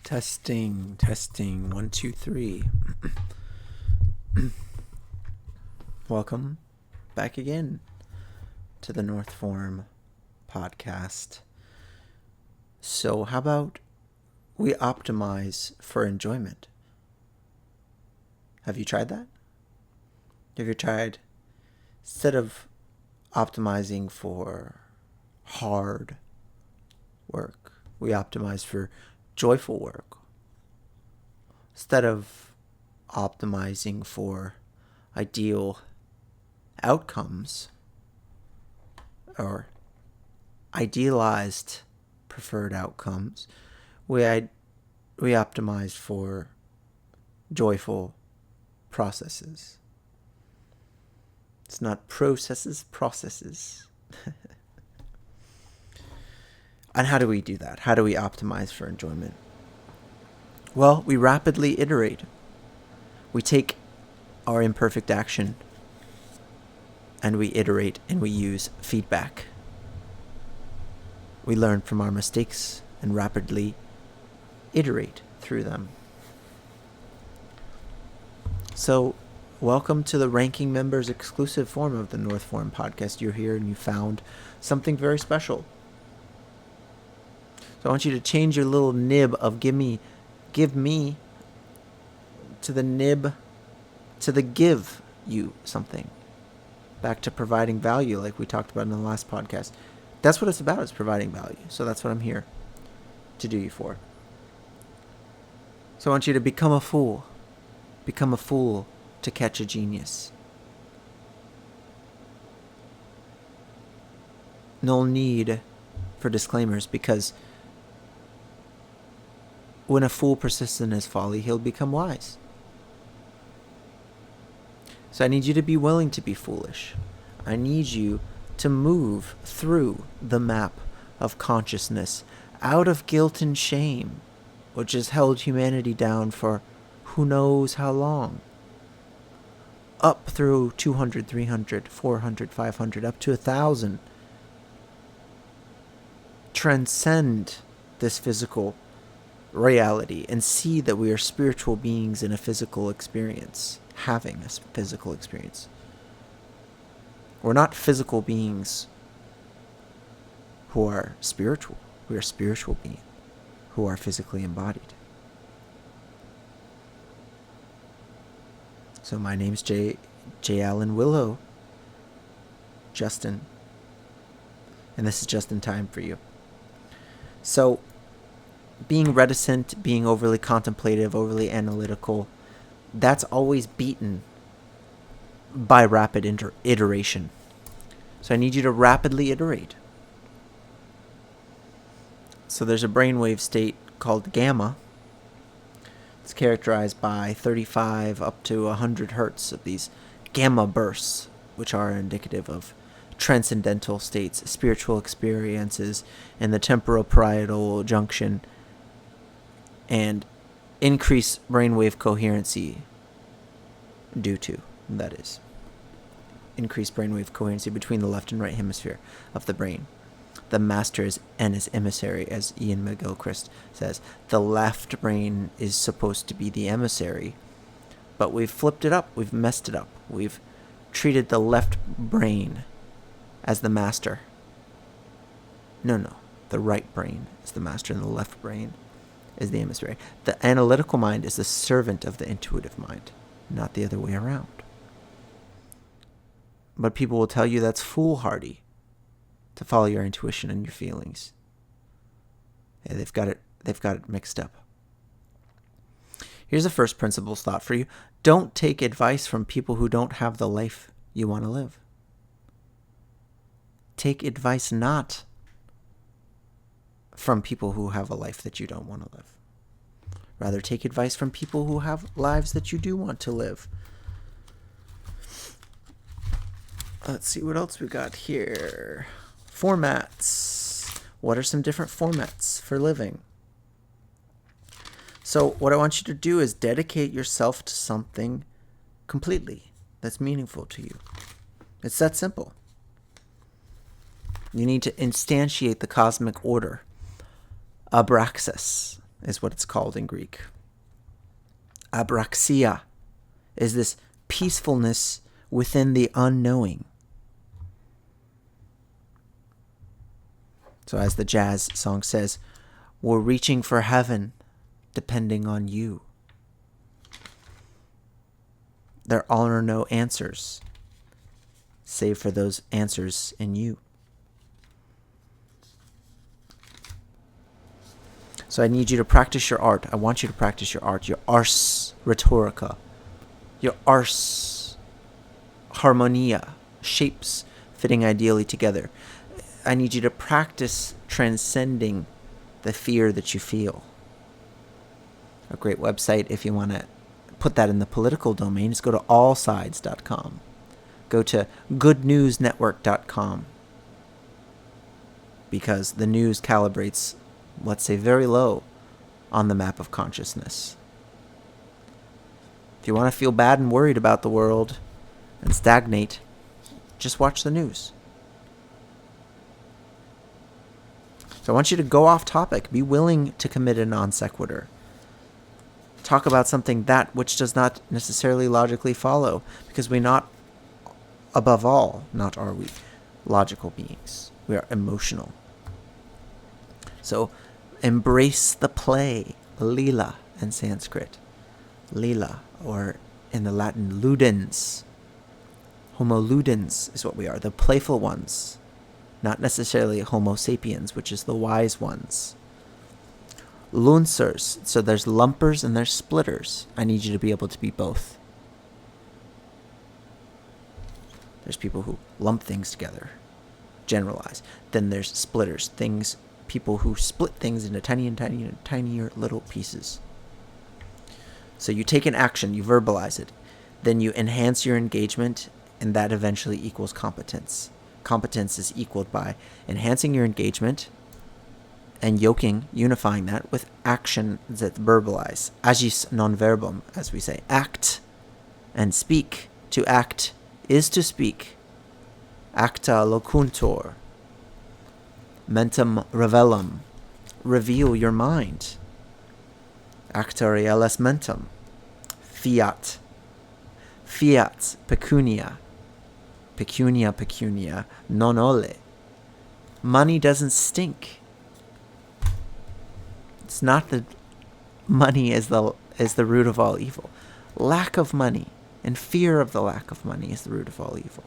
Testing, 1, 2, 3. Welcome back again to the NthFrmPdcst. So how about we optimize for enjoyment? Have you tried that? Have you tried, instead of optimizing for hard work, we optimize for joyful work? Instead of optimizing for ideal outcomes or idealized preferred outcomes, we optimize for joyful processes. It's not processes, processes. And how do we do that? How do we optimize for enjoyment? Well, we rapidly iterate. We take our imperfect action and we iterate and we use feedback. We learn from our mistakes and rapidly iterate through them. So, welcome to the Ranking Members exclusive form of the NthFrmPdcst. You're here and you found something very special. So I want you to change your little nib of give me to the nib to the give you something. Back to providing value like we talked about in the last podcast. That's what it's about, is providing value. So that's what I'm here to do you for. So I want you to become a fool. Become a fool to catch a genius. No need for disclaimers, because when a fool persists in his folly, he'll become wise. So I need you to be willing to be foolish. I need you to move through the map of consciousness, out of guilt and shame, which has held humanity down for who knows how long, up through 200, 300, 400, 500, up to 1,000. Transcend this physical reality and see that we are spiritual beings in a physical experience, having a physical experience. We're not physical beings who are spiritual. We are spiritual beings who are physically embodied. So my name's J. Allen Willow Justin, and this is just in time for you. So, being reticent, being overly contemplative, overly analytical, that's always beaten by rapid iteration. So I need you to rapidly iterate. So there's a brainwave state called gamma. It's characterized by 35 up to 100 hertz of these gamma bursts, which are indicative of transcendental states, spiritual experiences in the temporoparietal junction, and increase brainwave coherency due to, that is, increased brainwave coherency between the left and right hemisphere of the brain. The master and his emissary, as Ian McGilchrist says. The left brain is supposed to be the emissary, but we've flipped it up, we've messed it up. We've treated the left brain as the master. No. The right brain is the master and the left brain is the emissary. The analytical mind is the servant of the intuitive mind, not the other way around. But people will tell you that's foolhardy to follow your intuition and your feelings. Yeah, they've got it mixed up. Here's the first principles thought for you. Don't take advice from people who don't have the life you want to live. Take advice not from people who have a life that you don't want to live. Rather, take advice from people who have lives that you do want to live. Let's see what else we got here. Formats. What are some different formats for living? So what I want you to do is dedicate yourself to something completely that's meaningful to you. It's that simple. You need to instantiate the cosmic order, Abraxas, is what it's called in Greek. Abraxia is this peacefulness within the unknowing. So as the jazz song says, we're reaching for heaven depending on you. There are no answers, save for those answers in you. So I need you to practice your art. I want you to practice your art, your ars rhetorica, your ars harmonia, shapes fitting ideally together. I need you to practice transcending the fear that you feel. A great website, if you want to put that in the political domain, is go to allsides.com. Go to goodnewsnetwork.com, because the news calibrates, let's say, very low on the map of consciousness. If you want to feel bad and worried about the world and stagnate, just watch the news. So I want you to go off topic. Be willing to commit a non sequitur. Talk about something that which does not necessarily logically follow, because we're not, above all, not are we, logical beings. We are emotional. So embrace the play, lila in Sanskrit. Lila, or in the Latin, ludens. Homo ludens is what we are, the playful ones. Not necessarily Homo sapiens, which is the wise ones. Lunsers, so there's lumpers and there's splitters. I need you to be able to be both. There's people who lump things together, generalize. Then there's splitters, people who split things into tinier little pieces. So you take an action, you verbalize it, then you enhance your engagement, and that eventually equals competence. Competence is equaled by enhancing your engagement and unifying that with action that verbalize. Agis non verbum, as we say. Act and speak. To act is to speak. Acta locuntur. Mentem revelum. Reveal your mind. Acta reales mentem. Fiat. Fiat pecunia. Pecunia, non ole. Money doesn't stink. It's not that money is the root of all evil. Lack of money and fear of the lack of money is the root of all evil.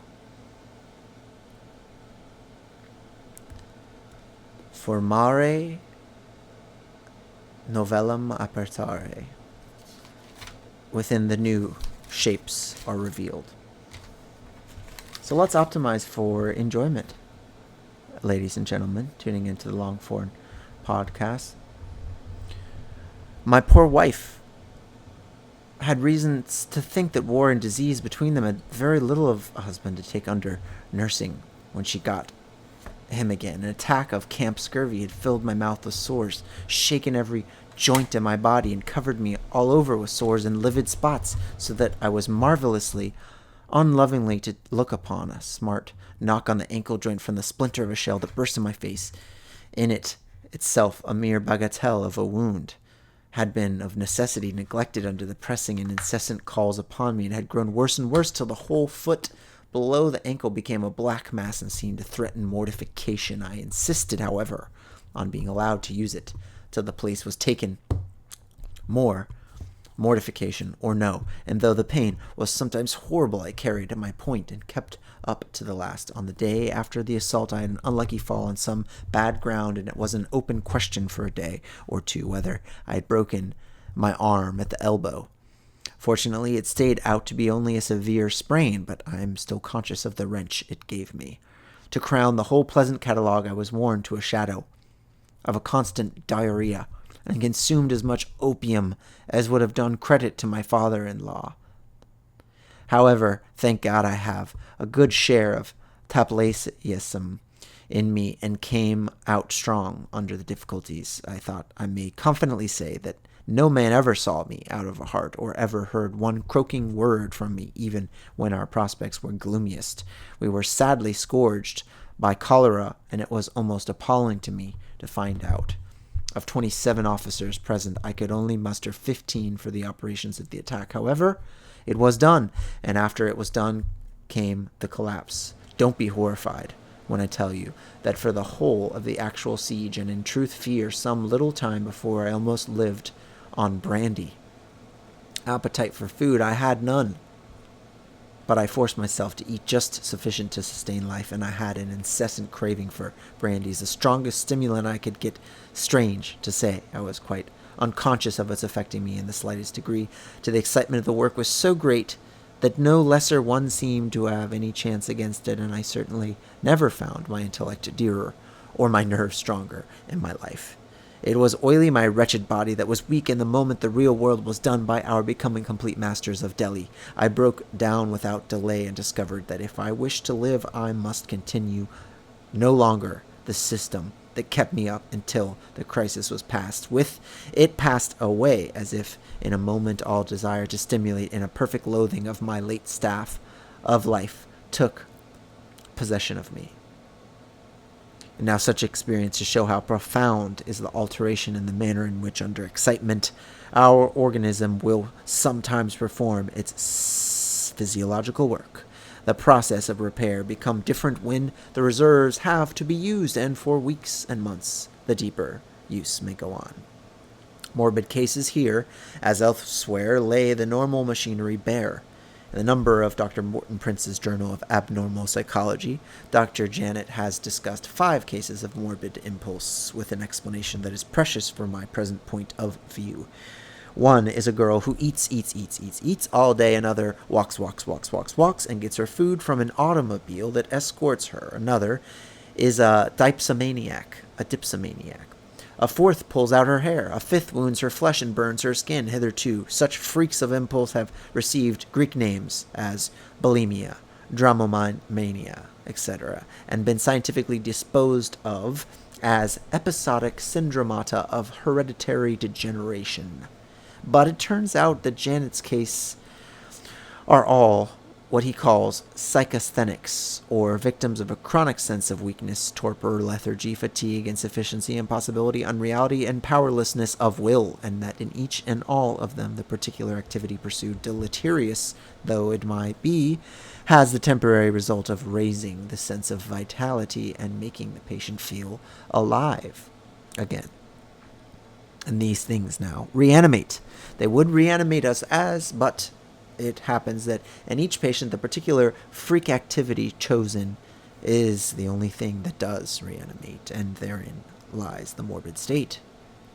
Formare novellum apertare. Within the new, shapes are revealed. So let's optimize for enjoyment, ladies and gentlemen, tuning into the Long Form podcast. My poor wife had reasons to think that war and disease between them had very little of a husband to take under nursing when she got him again. An attack of camp scurvy had filled my mouth with sores, shaken every joint in my body, and covered me all over with sores and livid spots, so that I was marvelously unlovingly to look upon. A smart knock on the ankle joint from the splinter of a shell that burst in my face, in it itself a mere bagatelle of a wound, had been of necessity neglected under the pressing and incessant calls upon me, and had grown worse and worse till the whole foot below the ankle became a black mass and seemed to threaten mortification. I insisted, however, on being allowed to use it till the place was taken. More mortification or no, and though the pain was sometimes horrible, I carried my point and kept up to the last. On the day after the assault, I had an unlucky fall on some bad ground, and it was an open question for a day or two whether I had broken my arm at the elbow. Fortunately, it stayed out to be only a severe sprain, but I am still conscious of the wrench it gave me. To crown the whole pleasant catalogue, I was worn to a shadow of a constant diarrhea, and consumed as much opium as would have done credit to my father-in-law. However, thank God I have a good share of taplacium in me, and came out strong under the difficulties. I thought I may confidently say that no man ever saw me out of a heart, or ever heard one croaking word from me, even when our prospects were gloomiest. We were sadly scourged by cholera, and it was almost appalling to me to find out Of 27 officers present, I could only muster 15 for the operations of the attack. However, it was done, and after it was done came the collapse. Don't be horrified when I tell you that for the whole of the actual siege, and in truth fear some little time before, I almost lived on brandy. Appetite for food I had none, but I forced myself to eat just sufficient to sustain life, and I had an incessant craving for brandies, the strongest stimulant I could get. Strange to say, I was quite unconscious of its affecting me in the slightest degree. To the excitement of the work was so great that no lesser one seemed to have any chance against it, and I certainly never found my intellect dearer or my nerves stronger in my life. It was oily my wretched body that was weak in the moment the real world was done by our becoming complete masters of Delhi. I broke down without delay and discovered that if I wished to live, I must continue no longer the system that kept me up until the crisis was past. With it passed away, as if in a moment all desire to stimulate in a perfect loathing of my late staff of life took possession of me. And now such experiences show how profound is the alteration in the manner in which, under excitement, our organism will sometimes perform its physiological work. The process of repair become different when the reserves have to be used, and for weeks and months the deeper use may go on. Morbid cases here, as elsewhere, lay the normal machinery bare. In the number of Dr. Morton Prince's Journal of Abnormal Psychology, Dr. Janet has discussed 5 cases of morbid impulse with an explanation that is precious for my present point of view. One is a girl who eats all day. Another walks, and gets her food from an automobile that escorts her. Another is a dipsomaniac. A fourth pulls out her hair. A fifth wounds her flesh and burns her skin. Hitherto, such freaks of impulse have received Greek names as bulimia, dramomania, etc., and been scientifically disposed of as episodic syndromata of hereditary degeneration. But it turns out that Janet's case are all what he calls psychasthenics, or victims of a chronic sense of weakness, torpor, lethargy, fatigue, insufficiency, impossibility, unreality, and powerlessness of will, and that in each and all of them the particular activity pursued, deleterious though it might be, has the temporary result of raising the sense of vitality and making the patient feel alive again. And these things now reanimate. They would reanimate us but it happens that in each patient, the particular freak activity chosen is the only thing that does reanimate, and therein lies the morbid state.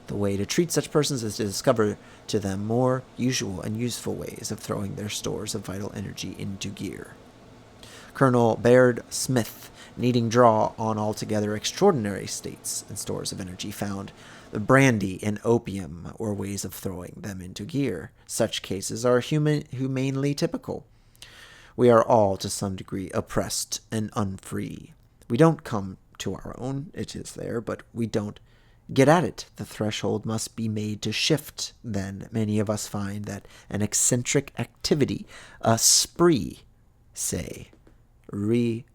The way to treat such persons is to discover to them more usual and useful ways of throwing their stores of vital energy into gear. Colonel Baird Smith, needing draw on altogether extraordinary states and stores of energy, found the brandy and opium or ways of throwing them into gear. Such cases are humanely typical. We are all, to some degree, oppressed and unfree. We don't come to our own, it is there, but we don't get at it. The threshold must be made to shift. Then many of us find that an eccentric activity, a spree, say, relieves.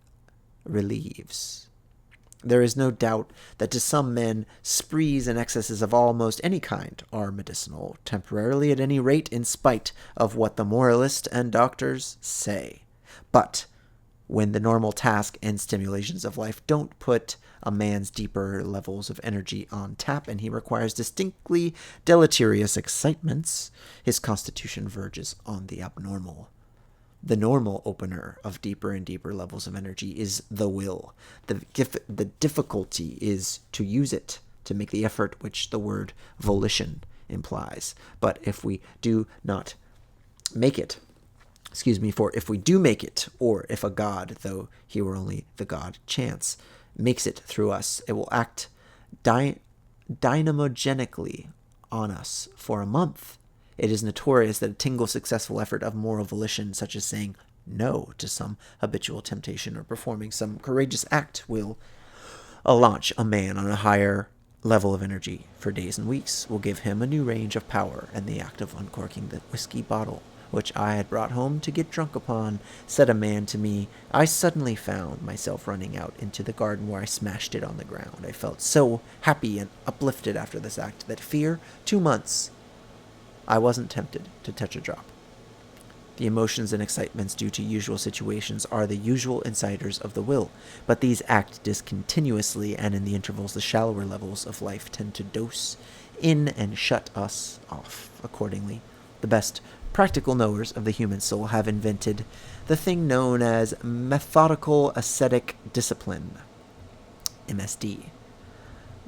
There is no doubt that to some men, sprees and excesses of almost any kind are medicinal, temporarily at any rate, in spite of what the moralists and doctors say. But when the normal task and stimulations of life don't put a man's deeper levels of energy on tap, and he requires distinctly deleterious excitements, his constitution verges on the abnormal. The normal opener of deeper and deeper levels of energy is the will. The difficulty is to use it, to make the effort which the word volition implies. But if we do not make it, for if we do make it, or if a god, though he were only the god chance, makes it through us, it will act dynamogenically on us for a month. It is notorious that a single successful effort of moral volition, such as saying no to some habitual temptation or performing some courageous act, will launch a man on a higher level of energy for days and weeks, will give him a new range of power, and the act of uncorking the whiskey bottle which I had brought home to get drunk upon, said a man to me, I suddenly found myself running out into the garden where I smashed it on the ground. I felt so happy and uplifted after this act that fear 2 months I wasn't tempted to touch a drop. The emotions and excitements due to usual situations are the usual inciters of the will, but these act discontinuously, and in the intervals the shallower levels of life tend to dose in and shut us off. Accordingly, the best practical knowers of the human soul have invented the thing known as methodical ascetic discipline, MSD.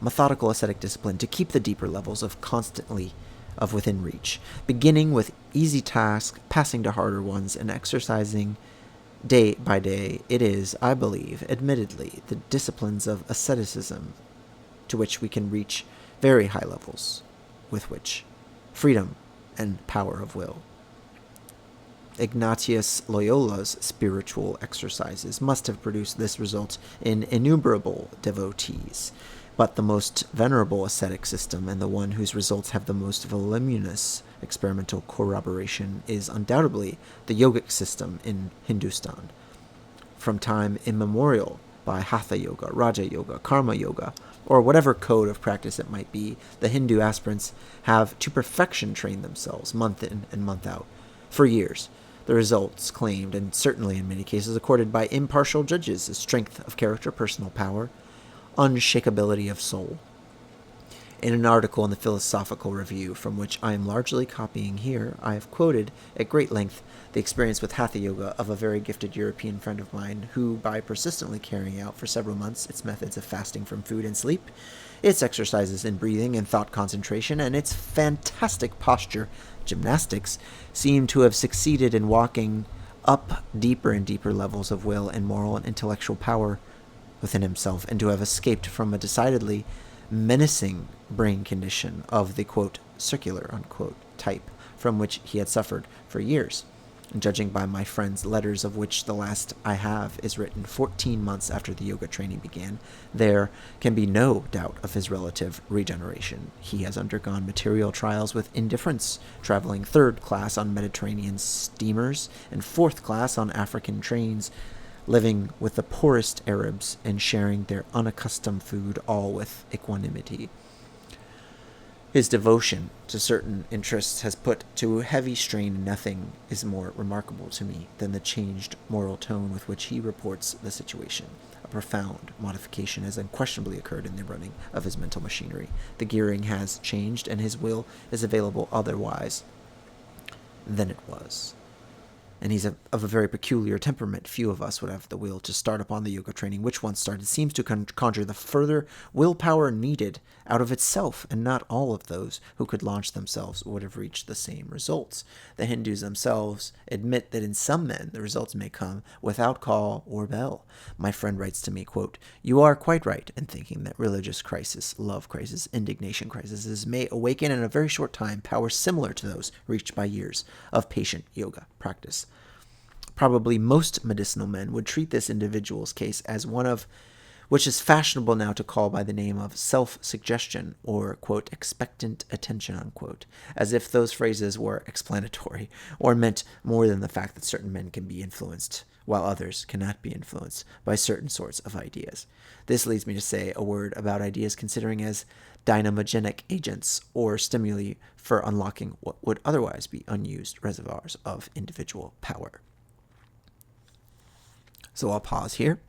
Methodical ascetic discipline to keep the deeper levels of within reach, beginning with easy tasks, passing to harder ones, and exercising day by day. It is, I believe, admittedly, the disciplines of asceticism to which we can reach very high levels, with which freedom and power of will. Ignatius Loyola's spiritual exercises must have produced this result in innumerable devotees, but the most venerable ascetic system, and the one whose results have the most voluminous experimental corroboration, is undoubtedly the yogic system in Hindustan. From time immemorial, by Hatha Yoga, Raja Yoga, Karma Yoga, or whatever code of practice it might be, the Hindu aspirants have to perfection trained themselves, month in and month out, for years. The results claimed, and certainly in many cases accorded by impartial judges, is strength of character, personal power, unshakability of soul. In an article in the Philosophical Review, from which I am largely copying here, I have quoted at great length the experience with Hatha Yoga of a very gifted European friend of mine, who, by persistently carrying out for several months its methods of fasting from food and sleep, its exercises in breathing and thought concentration, and its fantastic posture gymnastics, seemed to have succeeded in walking up deeper and deeper levels of will and moral and intellectual power within himself, and to have escaped from a decidedly menacing brain condition of the, quote, circular, unquote, type from which he had suffered for years. And judging by my friend's letters, of which the last I have is written 14 months after the yoga training began, there can be no doubt of his relative regeneration. He has undergone material trials with indifference, traveling 3rd class on Mediterranean steamers and 4th class on African trains, living with the poorest Arabs and sharing their unaccustomed food, all with equanimity. His devotion to certain interests has put to heavy strain, and nothing is more remarkable to me than the changed moral tone with which he reports the situation. A profound modification has unquestionably occurred in the running of his mental machinery. The gearing has changed, and his will is available otherwise than it was. And he's of a very peculiar temperament. Few of us would have the will to start upon the yoga training, which once started seems to conjure the further willpower needed out of itself, and not all of those who could launch themselves would have reached the same results. The Hindus themselves admit that in some men the results may come without call or bell. My friend writes to me, quote, "You are quite right in thinking that religious crisis, love crisis, indignation crises may awaken in a very short time powers similar to those reached by years of patient yoga practice. Probably most medicinal men would treat this individual's case as one of which is fashionable now to call by the name of self-suggestion or, quote, expectant attention, unquote, as if those phrases were explanatory or meant more than the fact that certain men can be influenced while others cannot be influenced by certain sorts of ideas. This leads me to say a word about ideas considering as dynamogenic agents or stimuli for unlocking what would otherwise be unused reservoirs of individual power." So I'll pause here.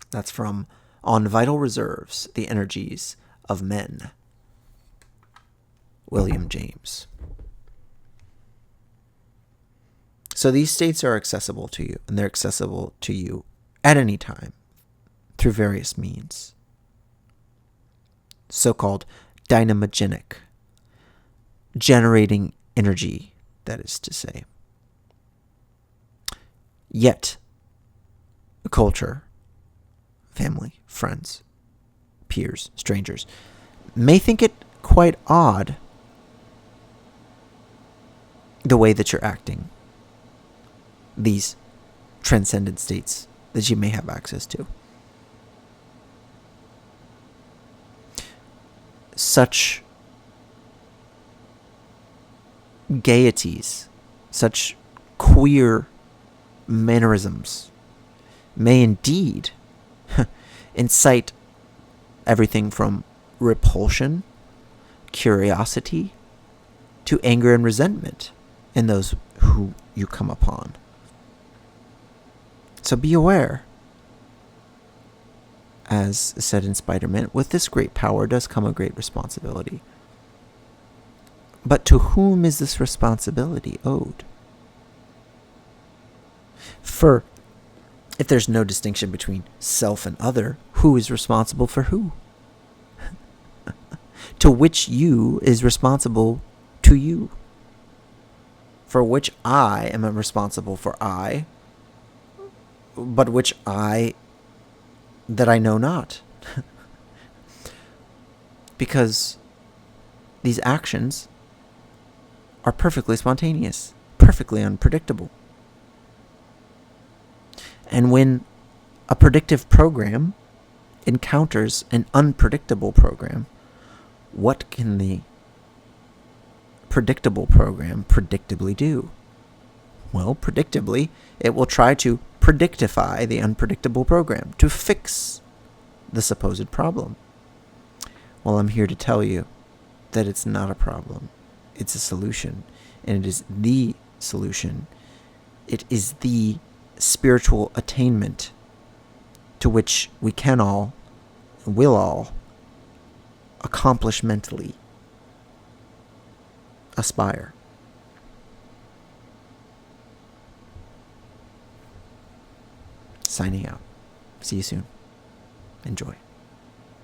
That's from On Vital Reserves, The Energies of Men, William James. So these states are accessible to you, and they're accessible to you at any time through various means. So-called dynamogenic, generating energy, that is to say. Yet, culture, family, friends, peers, strangers, may think it quite odd the way that you're acting, these transcendent states that you may have access to. Such gaieties, such queer mannerisms may indeed incite everything from repulsion, curiosity, to anger and resentment in those who you come upon. So be aware. As said in Spider-Man, with this great power does come a great responsibility. But to whom is this responsibility owed? For if there's no distinction between self and other, who is responsible for who? To which you is responsible to you? For which I am responsible for I, but which I that I know not. Because these actions are perfectly spontaneous, perfectly unpredictable. And when a predictive program encounters an unpredictable program, what can the predictable program predictably do? Well, predictably, it will try to predictify the unpredictable program to fix the supposed problem. Well, I'm here to tell you that it's not a problem. It's a solution, and it is the solution. It is the spiritual attainment to which we can all, will all, accomplish mentally, aspire. Signing out. See you soon. Enjoy.